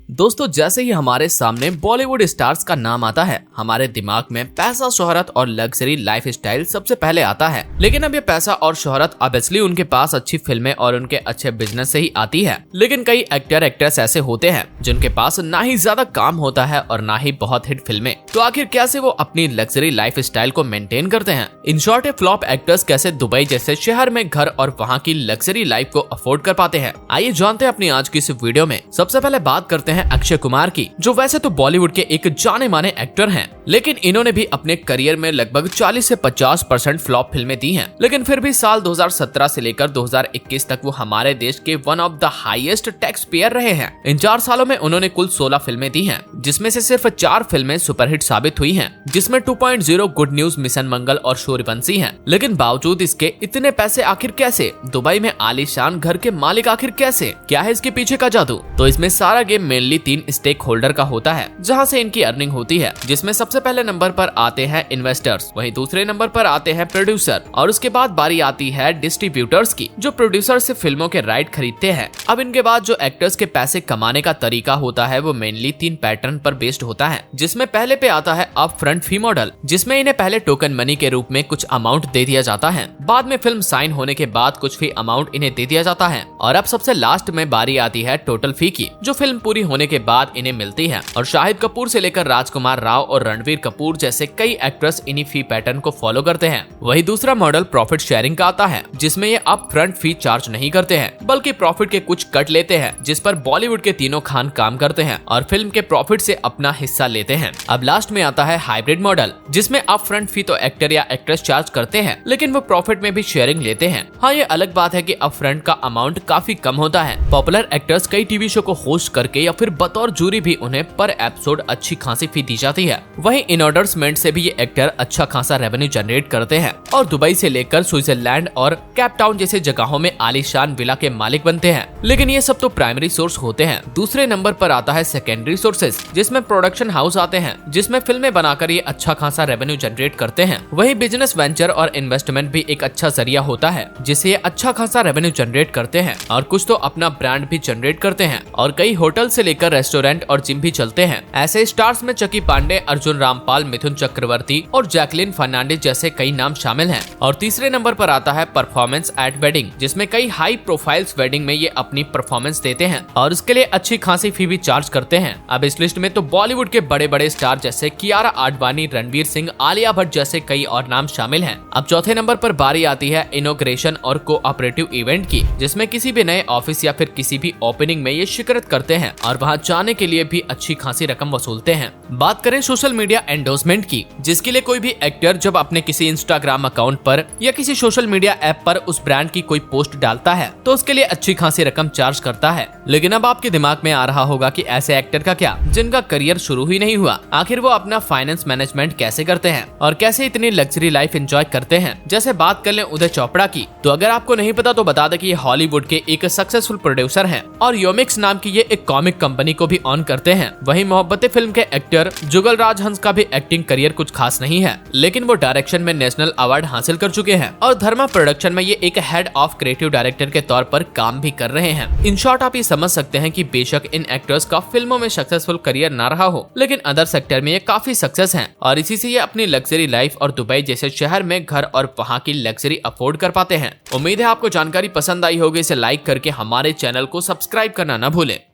दोस्तों, जैसे ही हमारे सामने बॉलीवुड स्टार्स का नाम आता है, हमारे दिमाग में पैसा, शोहरत और लग्जरी लाइफस्टाइल सबसे पहले आता है। लेकिन अब ये पैसा और शोहरत ऑब्वियसली उनके पास अच्छी फिल्में और उनके अच्छे बिजनेस से ही आती है। लेकिन कई एक्टर एक्ट्रेस ऐसे होते हैं जिनके पास ना ही ज्यादा काम होता है और ना ही बहुत हिट फिल्में। तो आखिर कैसे वो अपनी लग्जरी लाइफस्टाइल को मेंटेन करते हैं? इन शॉर्ट, फ्लॉप एक्टर्स कैसे दुबई जैसे शहर में घर और वहाँ की लग्जरी लाइफ को अफोर्ड कर पाते हैं? आइए जानते हैं अपनी आज की इस वीडियो में। सबसे पहले बात करते हैं अक्षय कुमार की, जो वैसे तो बॉलीवुड के एक जाने माने एक्टर हैं, लेकिन इन्होंने भी अपने करियर में लगभग 40 से 50% फ्लॉप फिल्में दी हैं। लेकिन फिर भी साल 2017 से लेकर 2021 तक वो हमारे देश के one of the highest tax payer रहे हैं। इन 4 सालों में उन्होंने कुल 16 फिल्में दी हैं, जिसमें से सिर्फ 4 फिल्में सुपरहिट साबित हुई हैं, जिसमें 2.0, गुड न्यूज, मिशन मंगल और सूर्यवंशी हैं। लेकिन बावजूद इसके इतने पैसे आखिर कैसे? दुबई में आलीशान घर के मालिक आखिर कैसे? क्या है इसके पीछे का जादू? तो इसमें सारा गेम मेनली 3 स्टेक होल्डर का होता है, जहां से इनकी अर्निंग होती है, जिसमें सबसे पहले नंबर पर आते हैं इन्वेस्टर्स, वहीं दूसरे नंबर पर आते हैं प्रोड्यूसर, और उसके बाद बारी आती है डिस्ट्रीब्यूटर्स की, जो प्रोड्यूसर से फिल्मों के राइट खरीदते हैं। अब इनके बाद जो एक्टर्स के पैसे कमाने का तरीका होता है वो मेनली 3 पैटर्न पर बेस्ड होता है, जिसमें पहले पे आता है अप फ्रंट फी मॉडल, जिसमें इन्हें पहले टोकन मनी के रूप में कुछ अमाउंट दे दिया जाता है। बाद में फिल्म साइन होने के बाद कुछ फी अमाउंट इन्हें दे दिया जाता है। और अब सबसे लास्ट में बारी आती है टोटल फी की, जो फिल्म पूरी होने के बाद इन्हें मिलती है। और शाहिद कपूर से लेकर राजकुमार राव और रणवीर कपूर जैसे कई एक्ट्रेस इन्हीं फी पैटर्न को फॉलो करते हैं। वही दूसरा मॉडल प्रॉफिट शेयरिंग का आता है, जिसमें ये अप फ्रंट फी चार्ज नहीं करते हैं, बल्कि प्रॉफिट के कुछ कट लेते हैं, जिस पर बॉलीवुड के तीनों खान काम करते हैं और फिल्म के प्रॉफिट से अपना हिस्सा लेते हैं। अब लास्ट में आता है हाइब्रिड मॉडल, जिसमें अप फ्रंट फी तो एक्टर या एक्ट्रेस चार्ज करते हैं, लेकिन वो प्रॉफिट में भी शेयरिंग लेते हैं। हाँ, ये अलग बात है कि अप फ्रंट का अमाउंट काफी कम होता है। पॉपुलर एक्टर्स कई टीवी शो को होस्ट करके या फिर बतौर जूरी भी उन्हें पर एपिसोड अच्छी खासी फी दी जाती है। वहीं इनऑर्डर्समेंट से भी ये एक्टर अच्छा खासा रेवेन्यू जनरेट करते हैं और दुबई से लेकर स्विट्जरलैंड और कैप टाउन जैसे जगहों में आलीशान विला के मालिक बनते हैं। लेकिन ये सब तो प्राइमरी सोर्स होते हैं। दूसरे नंबर पर आता है सेकेंडरी सोर्सेस, जिसमें प्रोडक्शन हाउस आते हैं, जिसमें फिल्में बनाकर ये अच्छा खासा रेवेन्यू जनरेट करते हैं। वही बिजनेस वेंचर और इन्वेस्टमेंट भी एक अच्छा जरिया होता है, जिससे ये अच्छा खासा रेवेन्यू जनरेट करते हैं और कुछ तो अपना ब्रांड भी जनरेट करते हैं। और कई होटल से लेकर रेस्टोरेंट और जिम भी चलते हैं। ऐसे स्टार्स में चकी पांडे, अर्जुन रामपाल, मिथुन चक्रवर्ती और जैकलिन फर्नांडिस जैसे कई नाम शामिल हैं। और तीसरे नंबर पर आता है परफॉर्मेंस एट वेडिंग, जिसमें कई हाई प्रोफाइल्स वेडिंग में ये अपनी परफॉर्मेंस देते हैं और उसके लिए अच्छी खासी फी भी चार्ज करते हैं। अब इस लिस्ट में तो बॉलीवुड के बड़े बड़े स्टार जैसे कियारा आडवाणी, रणवीर सिंह, आलिया भट्ट जैसे कई और नाम शामिल हैं। अब चौथे नंबर पर बारी आती है इनॉग्रेशन और कोऑपरेटिव इवेंट की, जिसमें किसी भी नए ऑफिस या फिर किसी भी ओपनिंग में ये शिरकत करते हैं और वहाँ जाने के लिए भी अच्छी खासी रकम वसूलते हैं। बात करें सोशल मीडिया एंडोर्समेंट की, जिसके लिए कोई भी एक्टर जब अपने किसी इंस्टाग्राम अकाउंट पर या किसी सोशल मीडिया ऐप पर उस ब्रांड की कोई पोस्ट डालता है तो उसके लिए अच्छी खासी रकम चार्ज करता है। लेकिन अब आपके दिमाग में आ रहा होगा कि ऐसे एक्टर का क्या, जिनका करियर शुरू ही नहीं हुआ, आखिर वो अपना फाइनेंस मैनेजमेंट कैसे करते हैं और कैसे इतनी लग्जरी लाइफ एंजॉय करते हैं? जैसे बात कर लें उदय चोपड़ा की, तो अगर आपको नहीं पता तो बता दें कि ये हॉलीवुड के एक सक्सेसफुल प्रोड्यूसर हैं और योमिक्स नाम की ये एक कॉमिक कंपनी को भी ऑन करते हैं। वहीं मोहब्बतें फिल्म के एक्टर जुगल राजहंस का भी एक्टिंग करियर कुछ खास नहीं है, लेकिन वो डायरेक्शन में नेशनल अवार्ड हासिल कर चुके हैं और धर्मा प्रोडक्शन में ये एक हेड ऑफ क्रिएटिव डायरेक्टर के तौर पर काम भी कर रहे हैं। इन शॉर्ट, आप ये समझ सकते हैं कि बेशक इन एक्टर्स का फिल्मों में सक्सेसफुल करियर ना रहा हो, लेकिन अदर सेक्टर में ये काफी सक्सेस हैं और इसी से ये अपनी लग्जरी लाइफ और दुबई जैसे शहर में घर और वहाँ की लग्जरी अफोर्ड कर पाते हैं। उम्मीद है आपको जानकारी पसंद आई होगी। इसे लाइक करके हमारे चैनल को सब्सक्राइब करना न भूलें।